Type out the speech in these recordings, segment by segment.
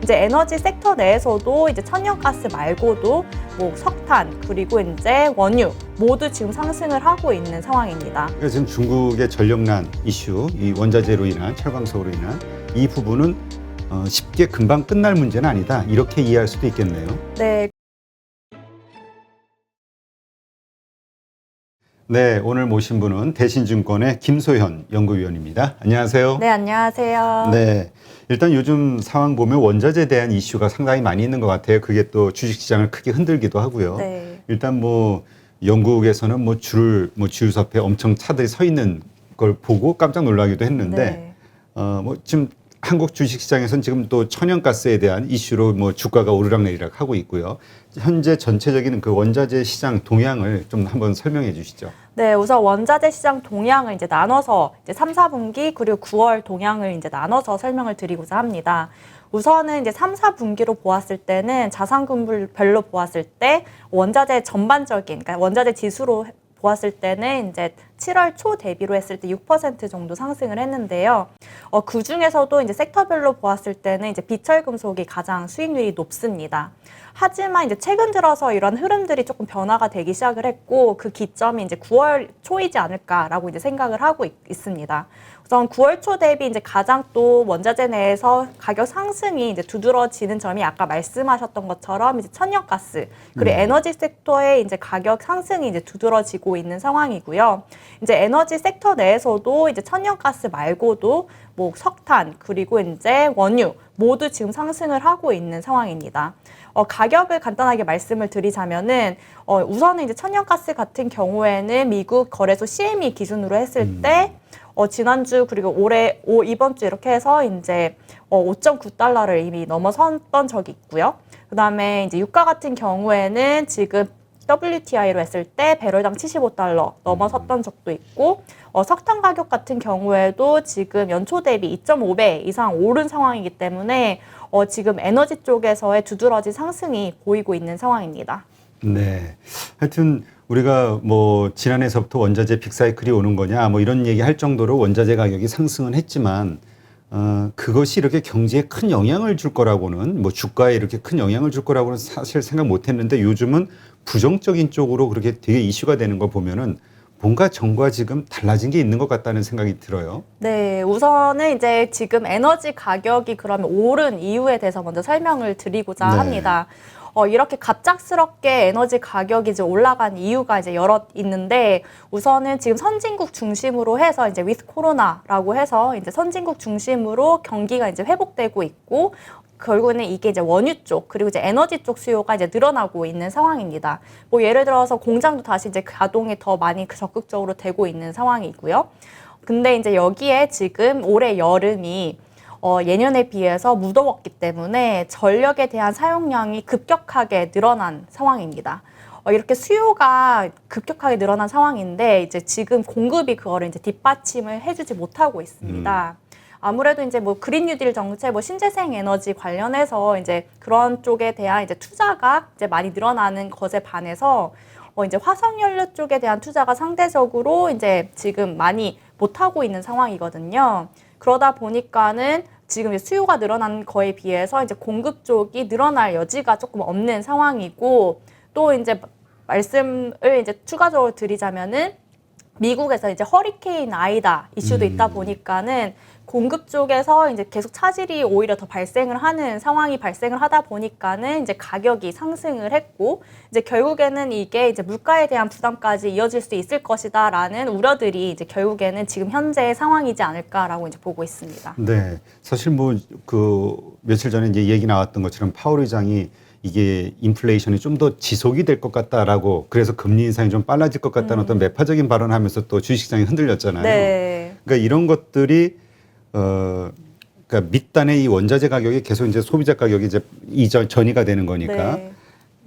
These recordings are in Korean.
이제 에너지 섹터 내에서도 이제 천연가스 말고도 뭐 석탄 그리고 이제 원유 모두 지금 상승을 하고 있는 상황입니다. 그러니까 지금 중국의 전력난 이슈, 이 원자재로 인한 철강석으로 인한 이 부분은 쉽게 금방 끝날 문제는 아니다. 이렇게 이해할 수도 있겠네요. 네. 네, 오늘 모신 분은 대신증권의 김소현 연구위원입니다. 안녕하세요. 네, 안녕하세요. 네, 일단 요즘 상황 보면 원자재에 대한 이슈가 상당히 많이 있는 것 같아요. 그게 또 주식시장을 크게 흔들기도 하고요. 네. 일단 뭐 영국에서는 주유소 앞에 엄청 차들이 서 있는 걸 보고 깜짝 놀라기도 했는데, 뭐 지금 한국 주식시장에서는 지금 또 천연가스에 대한 이슈로 뭐 주가가 오르락내리락 하고 있고요. 현재 전체적인 그 원자재 시장 동향을 좀 한번 설명해 주시죠. 네, 우선 원자재 시장 동향을 이제 나눠서 이제 3, 4분기 그리고 9월 동향을 이제 나눠서 설명을 드리고자 합니다. 우선은 이제 3, 4분기로 보았을 때는 자산군별로 보았을 때 원자재 전반적인, 그러니까 원자재 지수로 보았을 때는 이제 7월 초 대비로 했을 때 6% 정도 상승을 했는데요. 그 중에서도 이제 섹터별로 보았을 때는 이제 비철금속이 가장 수익률이 높습니다. 하지만 이제 최근 들어서 이런 흐름들이 조금 변화가 되기 시작을 했고 그 기점이 이제 9월 초이지 않을까라고 이제 생각을 하고 있습니다. 우선 9월 초 대비 이제 가장 또 원자재 내에서 가격 상승이 이제 두드러지는 점이 아까 말씀하셨던 것처럼 이제 천연가스 그리고 에너지 섹터의 이제 가격 상승이 이제 두드러지고 있는 상황이고요. 이제 에너지 섹터 내에서도 이제 천연가스 말고도 뭐 석탄 그리고 이제 원유 모두 지금 상승을 하고 있는 상황입니다. 가격을 간단하게 말씀을 드리자면은 우선은 이제 천연가스 같은 경우에는 미국 거래소 CME 기준으로 했을 때 지난주 그리고 이번 주 이렇게 해서 이제 5.9달러를 이미 넘어섰던 적이 있고요. 그다음에 이제 유가 같은 경우에는 지금 WTI로 했을 때 배럴당 75달러 넘어섰던 적도 있고 석탄 가격 같은 경우에도 지금 연초 대비 2.5배 이상 오른 상황이기 때문에 지금 에너지 쪽에서의 두드러진 상승이 보이고 있는 상황입니다. 네. 하여튼 우리가 뭐 지난해서부터 원자재 빅사이클이 오는 거냐 뭐 이런 얘기 할 정도로 원자재 가격이 상승은 했지만 그것이 이렇게 경제에 큰 영향을 줄 거라고는 뭐 주가에 이렇게 큰 영향을 줄 거라고는 사실 생각 못 했는데 요즘은 부정적인 쪽으로 그렇게 되게 이슈가 되는 거 보면은 뭔가 전과 지금 달라진 게 있는 것 같다는 생각이 들어요. 네, 우선은 이제 지금 에너지 가격이 그러면 오른 이유에 대해서 먼저 설명을 드리고자 합니다. 이렇게 갑작스럽게 에너지 가격이 이제 올라간 이유가 이제 여럿 있는데 우선은 지금 선진국 중심으로 해서 이제 위드 코로나라고 해서 이제 선진국 중심으로 경기가 이제 회복되고 있고 결국에는 이게 이제 원유 쪽 그리고 이제 에너지 쪽 수요가 이제 늘어나고 있는 상황입니다. 뭐 예를 들어서 공장도 다시 이제 가동이 더 많이 적극적으로 되고 있는 상황이고요. 근데 이제 여기에 지금 올해 여름이 예년에 비해서 무더웠기 때문에 전력에 대한 사용량이 급격하게 늘어난 상황입니다. 이렇게 수요가 급격하게 늘어난 상황인데 이제 지금 공급이 그거를 이제 뒷받침을 해주지 못하고 있습니다. 아무래도 이제 뭐 그린 뉴딜 정책, 뭐 신재생 에너지 관련해서 이제 그런 쪽에 대한 이제 투자가 이제 많이 늘어나는 것에 반해서 이제 화석연료 쪽에 대한 투자가 상대적으로 이제 지금 많이 못하고 있는 상황이거든요. 그러다 보니까는 지금 수요가 늘어난 거에 비해서 이제 공급 쪽이 늘어날 여지가 조금 없는 상황이고 또 이제 말씀을 이제 추가적으로 드리자면은 미국에서 이제 허리케인 아이다 이슈도 있다 보니까는 공급 쪽에서 이제 계속 차질이 오히려 더 발생을 하는 상황이 발생을 하다 보니까는 이제 가격이 상승을 했고 이제 결국에는 이게 이제 물가에 대한 부담까지 이어질 수 있을 것이다라는 우려들이 이제 결국에는 지금 현재의 상황이지 않을까라고 이제 보고 있습니다. 네. 사실 뭐 그 며칠 전에 이제 얘기 나왔던 것처럼 파월 의장이 이게 인플레이션이 좀 더 지속이 될 것 같다라고 그래서 금리 인상이 좀 빨라질 것 같다는 어떤 매파적인 발언을 하면서 또 주식시장이 흔들렸잖아요. 네. 그러니까 이런 것들이 그러니까 밑단의 이 원자재 가격이 계속 이제 소비자 가격이 이제 전이가 되는 거니까 네.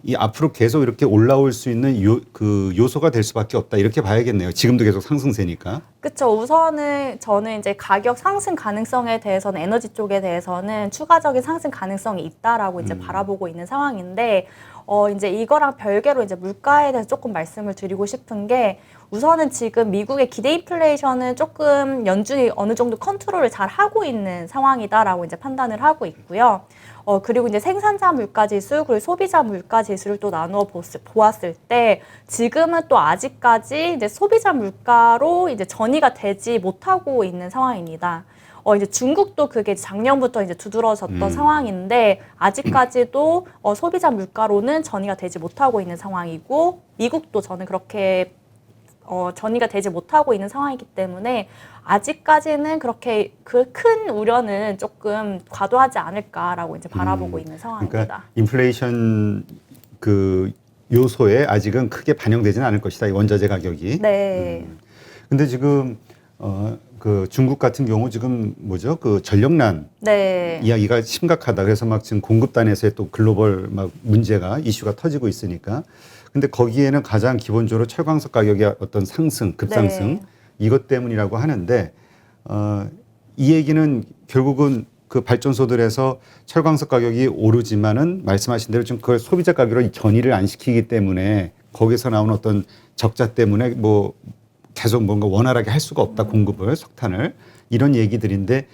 이 앞으로 계속 이렇게 올라올 수 있는 그 요소가 될 수밖에 없다 이렇게 봐야겠네요. 지금도 계속 상승세니까. 그쵸. 우선은 저는 이제 가격 상승 가능성에 대해서는 에너지 쪽에 대해서는 추가적인 상승 가능성이 있다라고 이제 바라보고 있는 상황인데, 이제 이거랑 별개로 이제 물가에 대해서 조금 말씀을 드리고 싶은 게, 우선은 지금 미국의 기대 인플레이션은 조금 연준이 어느 정도 컨트롤을 잘 하고 있는 상황이다라고 이제 판단을 하고 있고요. 그리고 이제 생산자 물가 지수, 그리고 소비자 물가 지수를 또 나누어 보았을 때, 지금은 또 아직까지 이제 소비자 물가로 이제 전이가 되지 못하고 있는 상황입니다. 이제 중국도 그게 작년부터 이제 두드러졌던 상황인데, 아직까지도 소비자 물가로는 전이가 되지 못하고 있는 상황이고, 미국도 저는 그렇게 전이가 되지 못하고 있는 상황이기 때문에 아직까지는 그렇게 그 큰 우려는 조금 과도하지 않을까라고 이제 바라보고 있는 상황입니다. 그러니까 인플레이션 그 요소에 아직은 크게 반영되지는 않을 것이다. 이 원자재 가격이. 네. 근데 지금 그 중국 같은 경우 지금 뭐죠? 그 전력난 네. 이야기가 심각하다. 그래서 막 지금 공급단에서의 또 글로벌 막 문제가 이슈가 터지고 있으니까. 근데 거기에는 가장 기본적으로 철광석 가격의 어떤 상승, 급상승 네. 이것 때문이라고 하는데 이 얘기는 결국은 그 발전소들에서 철광석 가격이 오르지만은 말씀하신 대로 지금 그걸 소비자 가격으로 전이를 안 시키기 때문에 거기서 나오는 어떤 적자 때문에 뭐 계속 뭔가 원활하게 할 수가 없다 공급을 석탄을 이런 얘기들인데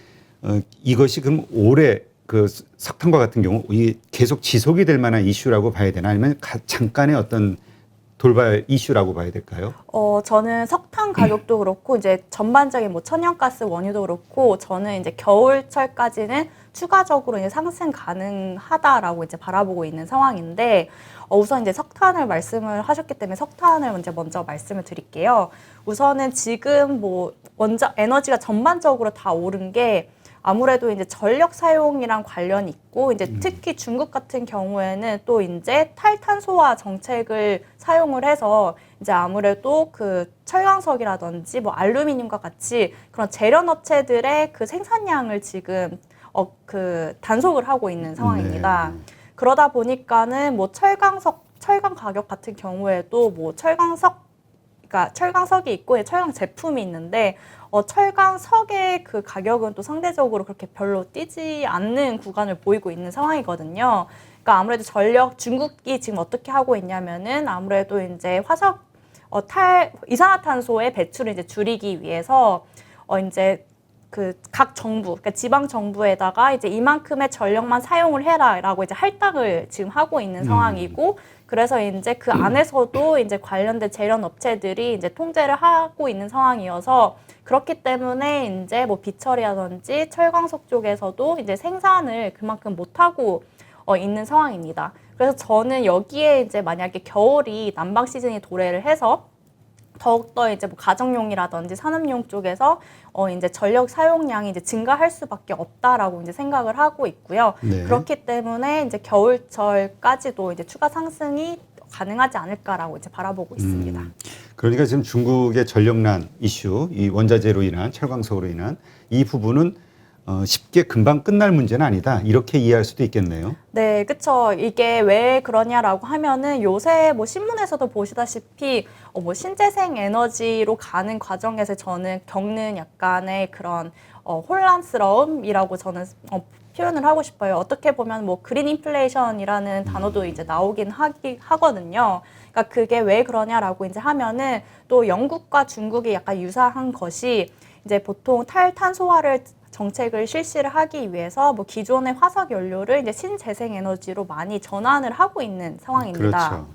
이것이 그럼 올해 그 석탄과 같은 경우 이 계속 지속이 될 만한 이슈라고 봐야 되나 아니면 잠깐의 어떤 돌발 이슈라고 봐야 될까요? 저는 석탄 가격도 그렇고 이제 전반적인 뭐 천연가스 원유도 그렇고 저는 이제 겨울철까지는 추가적으로 이제 상승 가능하다라고 이제 바라보고 있는 상황인데 우선 이제 석탄을 말씀을 하셨기 때문에 석탄을 먼저 말씀을 드릴게요. 우선은 지금 뭐 에너지가 전반적으로 다 오른 게 아무래도 이제 전력 사용이랑 관련이 있고 이제 특히 중국 같은 경우에는 또 이제 탈탄소화 정책을 사용을 해서 이제 아무래도 그 철광석이라든지 뭐 알루미늄과 같이 그런 재련 업체들의 그 생산량을 지금 그 단속을 하고 있는 상황입니다. 네. 그러다 보니까는 뭐 철강 가격 같은 경우에도 뭐 그러니까 철광석이 있고 철강 제품이 있는데 철강석의 그 가격은 또 상대적으로 그렇게 별로 뛰지 않는 구간을 보이고 있는 상황이거든요. 그러니까 아무래도 중국이 지금 어떻게 하고 있냐면은 아무래도 이제 이산화탄소의 배출을 이제 줄이기 위해서 이제 그 각 정부, 그러니까 지방 정부에다가 이제 이만큼의 전력만 사용을 해라라고 이제 할당을 지금 하고 있는 상황이고, 그래서 이제 그 안에서도 이제 관련된 재련 업체들이 이제 통제를 하고 있는 상황이어서 그렇기 때문에 이제 뭐 비철이라든지 철광석 쪽에서도 이제 생산을 그만큼 못 하고 있는 상황입니다. 그래서 저는 여기에 이제 만약에 겨울이 난방 시즌이 도래를 해서 더욱더 이제 뭐 가정용이라든지 산업용 쪽에서 이제 전력 사용량이 이제 증가할 수밖에 없다라고 이제 생각을 하고 있고요. 네. 그렇기 때문에 이제 겨울철까지도 이제 추가 상승이 가능하지 않을까라고 이제 바라보고 있습니다. 그러니까 지금 중국의 전력난 이슈, 이 원자재로 인한 철광석으로 인한 이 부분은 쉽게 금방 끝날 문제는 아니다. 이렇게 이해할 수도 있겠네요. 네, 그쵸. 이게 왜 그러냐라고 하면은 요새 뭐 신문에서도 보시다시피 뭐 신재생 에너지로 가는 과정에서 저는 겪는 약간의 그런 혼란스러움이라고 저는 표현을 하고 싶어요. 어떻게 보면 뭐 그린 인플레이션이라는 단어도 이제 나오긴 하거든요. 그러니까 그게 왜 그러냐라고 이제 하면은 또 영국과 중국이 약간 유사한 것이 이제 보통 탈탄소화를 정책을 실시를 하기 위해서 뭐 기존의 화석 연료를 이제 신재생 에너지로 많이 전환을 하고 있는 상황입니다. 그렇죠.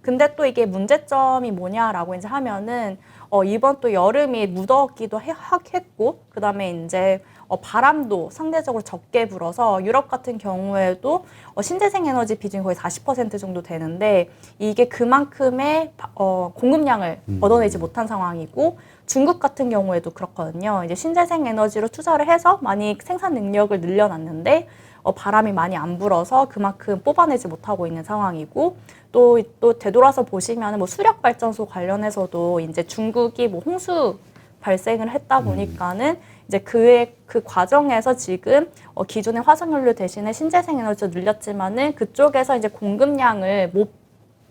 근데 또 이게 문제점이 뭐냐라고 이제 하면은 이번 또 여름이 무더웠기도 했고 그다음에 이제 바람도 상대적으로 적게 불어서 유럽 같은 경우에도 신재생 에너지 비중이 거의 40% 정도 되는데 이게 그만큼의 공급량을 얻어내지 못한 상황이고 중국 같은 경우에도 그렇거든요. 이제 신재생 에너지로 투자를 해서 많이 생산 능력을 늘려놨는데 바람이 많이 안 불어서 그만큼 뽑아내지 못하고 있는 상황이고 또 되돌아서 보시면 뭐 수력 발전소 관련해서도 이제 중국이 뭐 홍수 발생을 했다 보니까는 이제 그 과정에서 지금 기존의 화석연료 대신에 신재생 에너지를 늘렸지만은 그쪽에서 이제 공급량을 못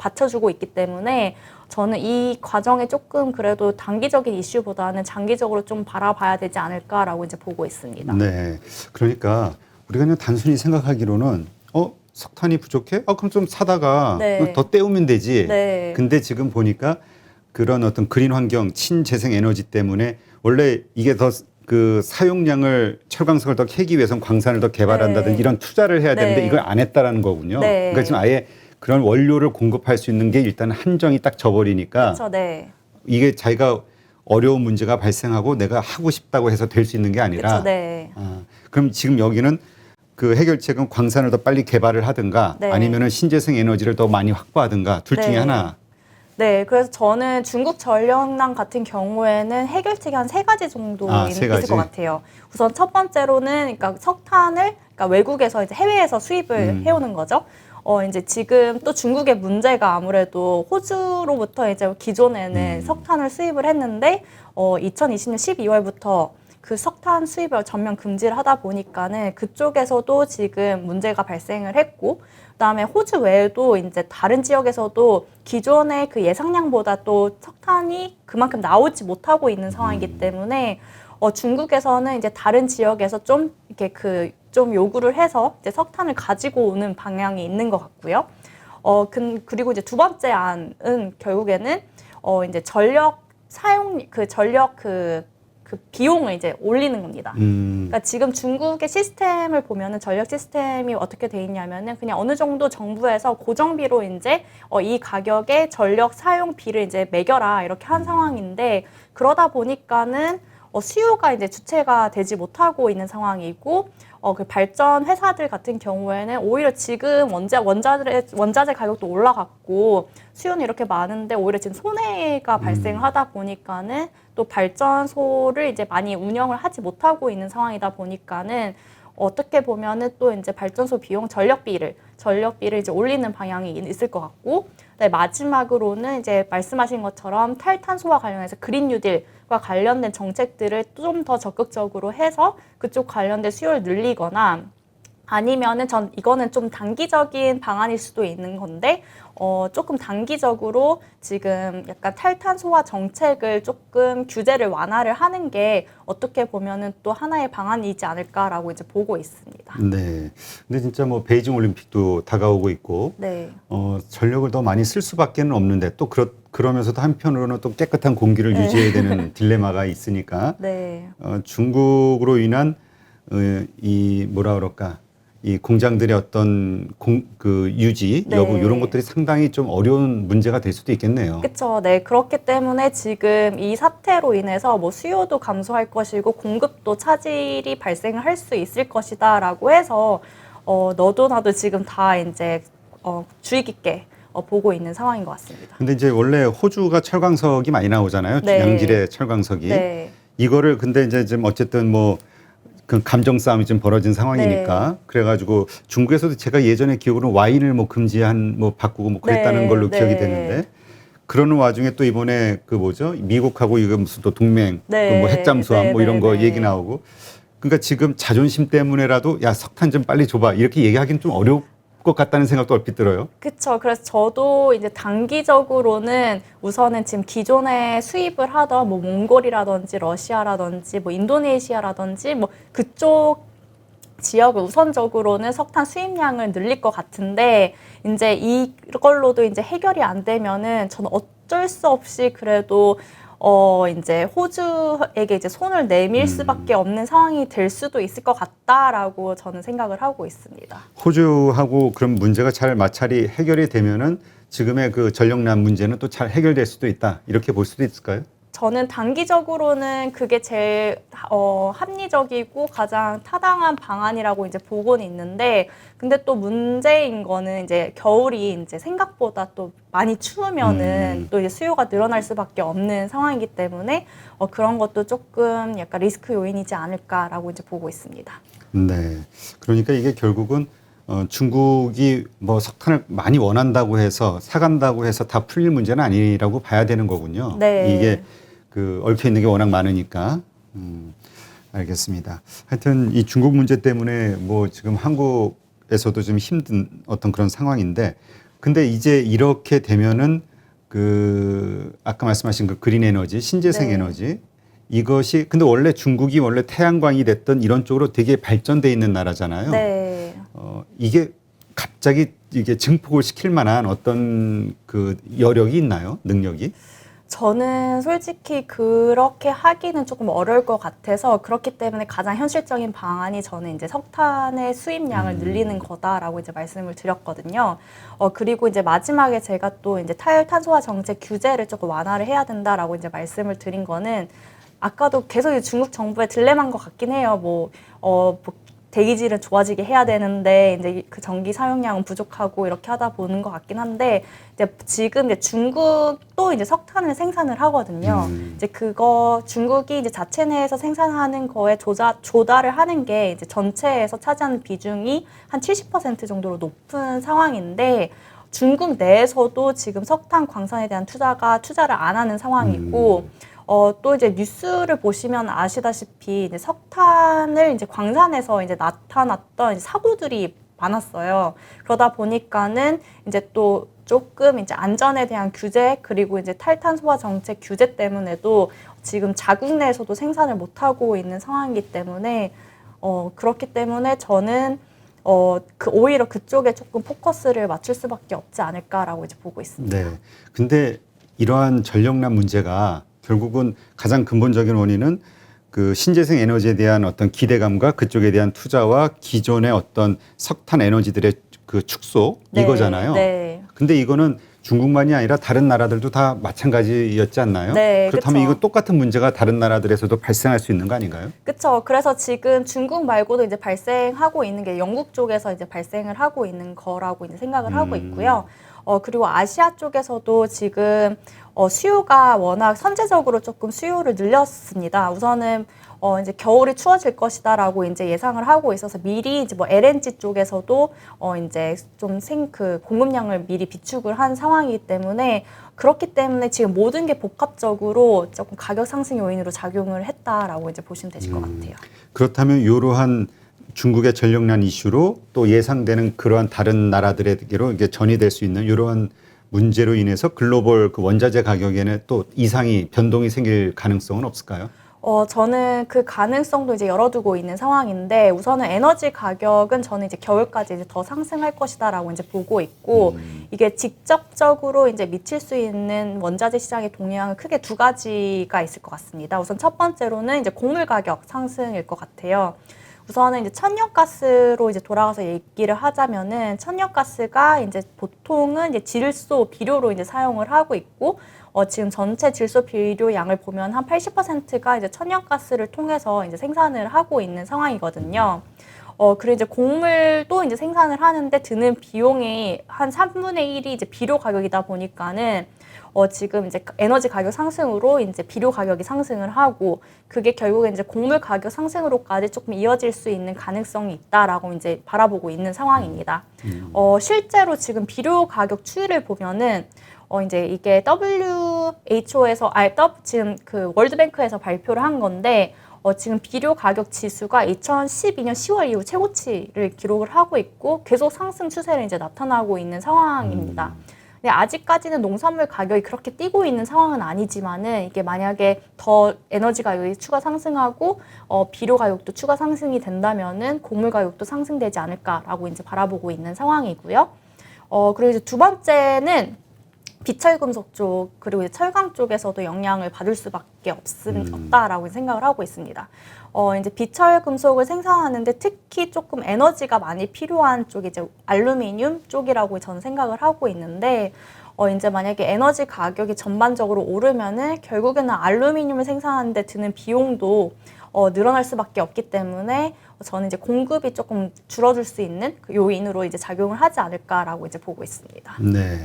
받쳐주고 있기 때문에 저는 이 과정에 조금 그래도 단기적인 이슈보다는 장기적으로 좀 바라봐야 되지 않을까라고 이제 보고 있습니다. 네. 그러니까 우리가 그냥 단순히 생각하기로는 석탄이 부족해? 그럼 좀 사다가 네. 더 때우면 되지. 네. 근데 지금 보니까 그런 어떤 그린 환경, 친재생 에너지 때문에 원래 이게 더 그 사용량을 철강석을 더 캐기 위해서는 광산을 더 개발한다든지 네. 이런 투자를 해야 되는데 네. 이걸 안 했다라는 거군요. 네. 그러니까 지금 아예 그런 원료를 공급할 수 있는 게 일단 한정이 딱 져버리니까 그렇죠. 네. 이게 자기가 어려운 문제가 발생하고 내가 하고 싶다고 해서 될 수 있는 게 아니라 그렇죠. 네. 그럼 지금 여기는 그 해결책은 광산을 더 빨리 개발을 하든가 네. 아니면은 신재생 에너지를 더 많이 확보하든가 둘 중에 네. 하나. 네, 그래서 저는 중국 전력난 같은 경우에는 해결책이 한 3가지 정도 세 있을 가지? 것 같아요. 우선 첫 번째로는 그러니까 석탄을 그러니까 외국에서 이제 해외에서 수입을 해오는 거죠. 이제 지금 또 중국의 문제가 아무래도 호주로부터 이제 기존에는 석탄을 수입을 했는데 2020년 12월부터 그 석탄 수입을 전면 금지를 하다 보니까는 그쪽에서도 지금 문제가 발생을 했고, 그다음에 호주 외에도 이제 다른 지역에서도 기존의 그 예상량보다 또 석탄이 그만큼 나오지 못하고 있는 상황이기 때문에 중국에서는 이제 다른 지역에서 좀 이렇게 좀 요구를 해서 이제 석탄을 가지고 오는 방향이 있는 것 같고요. 그리고 이제 두 번째 안은 결국에는 이제 전력 비용을 이제 올리는 겁니다. 그러니까 지금 중국의 시스템을 보면은 전력 시스템이 어떻게 돼 있냐면은 그냥 어느 정도 정부에서 고정비로 이제 이 가격에 전력 사용비를 이제 매겨라 이렇게 한 상황인데, 그러다 보니까는 수요가 이제 주체가 되지 못하고 있는 상황이고, 그 발전 회사들 같은 경우에는 오히려 지금 원자재 가격도 올라갔고 수요는 이렇게 많은데 오히려 지금 손해가 발생하다 보니까는 또 발전소를 이제 많이 운영을 하지 못하고 있는 상황이다 보니까는 어떻게 보면은 또 이제 발전소 비용 전력비를 이제 올리는 방향이 있을 것 같고, 네, 마지막으로는 이제 말씀하신 것처럼 탈탄소와 관련해서 그린 뉴딜과 관련된 정책들을 좀 더 적극적으로 해서 그쪽 관련된 수요를 늘리거나, 아니면은 이거는 좀 단기적인 방안일 수도 있는 건데 조금 단기적으로 지금 약간 탈탄소화 정책을 조금 규제를 완화를 하는 게 어떻게 보면은 또 하나의 방안이지 않을까라고 이제 보고 있습니다. 네. 근데 진짜 뭐 베이징 올림픽도 다가오고 있고 네. 전력을 더 많이 쓸 수밖에는 없는데 또 그러면서도 한편으로는 또 깨끗한 공기를 유지해야 되는 딜레마가 있으니까 네. 중국으로 인한 이 뭐라 그럴까? 이 공장들의 어떤 유지 네. 여부 이런 것들이 상당히 좀 어려운 문제가 될 수도 있겠네요. 그렇죠. 네. 그렇기 때문에 지금 이 사태로 인해서 뭐 수요도 감소할 것이고 공급도 차질이 발생을 할 수 있을 것이다라고 해서 너도 나도 지금 다 이제 주의 깊게 보고 있는 상황인 것 같습니다. 근데 이제 원래 호주가 철광석이 많이 나오잖아요. 네. 양질의 철광석이. 네. 이거를 근데 이제 좀 어쨌든 뭐 그 감정 싸움이 좀 벌어진 상황이니까 네. 그래가지고 중국에서도 제가 예전에 기억으로는 와인을 뭐 금지한 뭐 바꾸고 뭐 그랬다는 네. 걸로 네. 기억이 되는데, 그러는 와중에 또 이번에 그 뭐죠 미국하고 이거 무슨 또 동맹 네. 그 뭐 핵잠수함 네. 뭐 이런 네. 거 네. 얘기 나오고, 그러니까 지금 자존심 때문에라도 야 석탄 좀 빨리 줘봐 이렇게 얘기하기는 좀 어려울 것 같다는 생각도 얼핏 들어요. 그렇죠. 그래서 저도 이제 단기적으로는 우선은 지금 기존에 수입을 하던 뭐 몽골이라든지 러시아라든지 뭐 인도네시아라든지 뭐 그쪽 지역을 우선적으로는 석탄 수입량을 늘릴 것 같은데, 이제 이걸로도 이제 해결이 안 되면은 저는 어쩔 수 없이 그래도 이제 호주에게 이제 손을 내밀 수밖에 없는 상황이 될 수도 있을 것 같다라고 저는 생각을 하고 있습니다. 호주하고 그런 문제가 잘 마찰이 해결이 되면은 지금의 그 전력난 문제는 또 잘 해결될 수도 있다 이렇게 볼 수도 있을까요? 저는 단기적으로는 그게 제일 합리적이고 가장 타당한 방안이라고 이제 보고는 있는데, 근데 또 문제인 거는 이제 겨울이 이제 생각보다 또 많이 추우면은 또 이제 수요가 늘어날 수밖에 없는 상황이기 때문에 그런 것도 조금 약간 리스크 요인이지 않을까라고 이제 보고 있습니다. 네. 그러니까 이게 결국은 중국이 뭐 석탄을 많이 원한다고 해서 사간다고 해서 다 풀릴 문제는 아니라고 봐야 되는 거군요. 네. 이게 그 얽혀 있는 게 워낙 많으니까. 알겠습니다. 하여튼 이 중국 문제 때문에 뭐 지금 한국에서도 좀 힘든 어떤 그런 상황인데, 근데 이제 이렇게 되면은 그 아까 말씀하신 그 그린 에너지, 신재생 네. 에너지 이것이 근데 원래 중국이 원래 태양광이 됐던 이런 쪽으로 되게 발전돼 있는 나라잖아요. 네. 이게 갑자기 이게 증폭을 시킬 만한 어떤 그 여력이 있나요? 능력이? 저는 솔직히 그렇게 하기는 조금 어려울 것 같아서 그렇기 때문에 가장 현실적인 방안이 저는 이제 석탄의 수입량을 늘리는 거다라고 이제 말씀을 드렸거든요. 그리고 이제 마지막에 제가 또 이제 탈탄소화 정책 규제를 조금 완화를 해야 된다라고 이제 말씀을 드린 거는 아까도 계속 이 중국 정부의 딜레마인 것 같긴 해요. 뭐 대기질은 좋아지게 해야 되는데 이제 그 전기 사용량은 부족하고 이렇게 하다 보는 것 같긴 한데 이제 지금 이제 중국도 이제 석탄을 생산을 하거든요. 이제 그거 중국이 이제 자체 내에서 생산하는 거에 조달을 하는 게 이제 전체에서 차지하는 비중이 한 70% 정도로 높은 상황인데 중국 내에서도 지금 석탄 광산에 대한 투자를 안 하는 상황이고 또 이제 뉴스를 보시면 아시다시피 이제 석탄을 이제 광산에서 이제 나타났던 이제 사고들이 많았어요. 그러다 보니까는 이제 또 조금 이제 안전에 대한 규제 그리고 이제 탈탄소화 정책 규제 때문에도 지금 자국 내에서도 생산을 못 하고 있는 상황이기 때문에 그렇기 때문에 저는 오히려 그쪽에 조금 포커스를 맞출 수밖에 없지 않을까라고 이제 보고 있습니다. 네. 근데 이러한 전력난 문제가 결국은 가장 근본적인 원인은 그 신재생 에너지에 대한 어떤 기대감과 그쪽에 대한 투자와 기존의 어떤 석탄 에너지들의 그 축소 네, 이거잖아요. 네. 근데 이거는 중국만이 아니라 다른 나라들도 다 마찬가지였지 않나요? 네, 그렇다면 그쵸. 이거 똑같은 문제가 다른 나라들에서도 발생할 수 있는 거 아닌가요? 그렇죠. 그래서 지금 중국 말고도 이제 발생하고 있는 게 영국 쪽에서 이제 발생을 하고 있는 거라고 이제 생각을 하고 있고요. 그리고 아시아 쪽에서도 지금 수요가 워낙 선제적으로 조금 수요를 늘렸습니다. 우선은 이제 겨울이 추워질 것이다라고 이제 예상을 하고 있어서 미리 이제 뭐 LNG 쪽에서도 이제 좀 그 공급량을 미리 비축을 한 상황이기 때문에 그렇기 때문에 지금 모든 게 복합적으로 조금 가격 상승 요인으로 작용을 했다라고 이제 보시면 되실 것 같아요. 그렇다면 이러한 중국의 전력난 이슈로 또 예상되는 그러한 다른 나라들에게로 이게 전이될 수 있는 이러한 문제로 인해서 글로벌 그 원자재 가격에는 또 이상이 변동이 생길 가능성은 없을까요? 저는 그 가능성도 이제 열어두고 있는 상황인데 우선은 에너지 가격은 저는 이제 겨울까지 이제 더 상승할 것이다라고 이제 보고 있고 이게 직접적으로 이제 미칠 수 있는 원자재 시장의 동향은 크게 두 가지가 있을 것 같습니다. 우선 첫 번째로는 이제 곡물 가격 상승일 것 같아요. 우선은 이제 천연가스로 이제 돌아가서 얘기를 하자면은 천연가스가 이제 보통은 이제 질소 비료로 이제 사용을 하고 있고 지금 전체 질소 비료 양을 보면 한 80%가 이제 천연가스를 통해서 이제 생산을 하고 있는 상황이거든요. 그리고 이제 곡물도 이제 생산을 하는데 드는 비용이 한 3분의 1이 이제 비료 가격이다 보니까는 지금 이제 에너지 가격 상승으로 이제 비료 가격이 상승을 하고 그게 결국에 이제 곡물 가격 상승으로까지 조금 이어질 수 있는 가능성이 있다라고 이제 바라보고 있는 상황입니다. 실제로 지금 비료 가격 추이를 보면은 이제 이게 WHO에서 지금 그 월드뱅크에서 발표를 한 건데 지금 비료 가격 지수가 2012년 10월 이후 최고치를 기록을 하고 있고 계속 상승 추세를 이제 나타나고 있는 상황입니다. 근데 아직까지는 농산물 가격이 그렇게 뛰고 있는 상황은 아니지만은 이게 만약에 더 에너지 가격이 추가 상승하고 비료 가격도 추가 상승이 된다면은 곡물 가격도 상승되지 않을까라고 이제 바라보고 있는 상황이고요. 그리고 이제 두 번째는 비철금속 쪽 그리고 이제 철강 쪽에서도 영향을 받을 수밖에 없다라고 생각을 하고 있습니다. 이제 비철금속을 생산하는데 특히 조금 에너지가 많이 필요한 쪽이 이제 알루미늄 쪽이라고 저는 생각을 하고 있는데 이제 만약에 에너지 가격이 전반적으로 오르면은 결국에는 알루미늄을 생산하는데 드는 비용도 늘어날 수밖에 없기 때문에 저는 이제 공급이 조금 줄어들 수 있는 그 요인으로 이제 작용을 하지 않을까라고 이제 보고 있습니다. 네.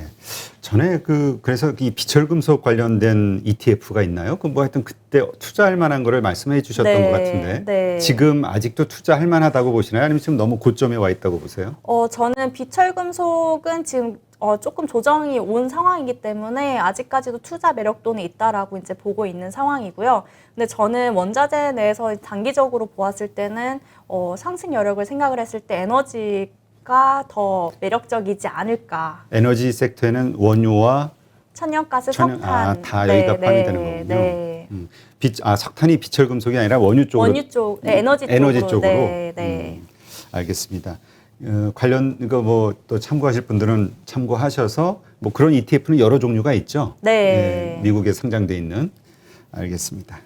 전에 그래서 이 비철금속 관련된 ETF가 있나요? 그 뭐 하여튼 그때 투자할 만한 거를 말씀해 주셨던 네, 것 같은데 네. 지금 아직도 투자할 만하다고 보시나요? 아니면 지금 너무 고점에 와 있다고 보세요? 저는 비철금속은 지금 조금 조정이 온 상황이기 때문에 아직까지도 투자 매력도는 있다라고 이제 보고 있는 상황이고요. 근데 저는 원자재 내에서 단기적으로 보았을 때는 상승 여력을 생각을 했을 때 에너지 더 매력적이지 않을까. 에너지 섹터에는 원유와 천연가스, 천연, 석탄. 다 여기가 포함이 되는 거군요. 네. 석탄이 비철금속이 아니라 원유 쪽으로. 원유 쪽, 에너지 쪽으로. 네, 네. 알겠습니다. 관련 이거 뭐 또 참고하실 분들은 참고하셔서 뭐 그런 ETF는 여러 종류가 있죠. 네. 미국에 상장돼 있는. 알겠습니다.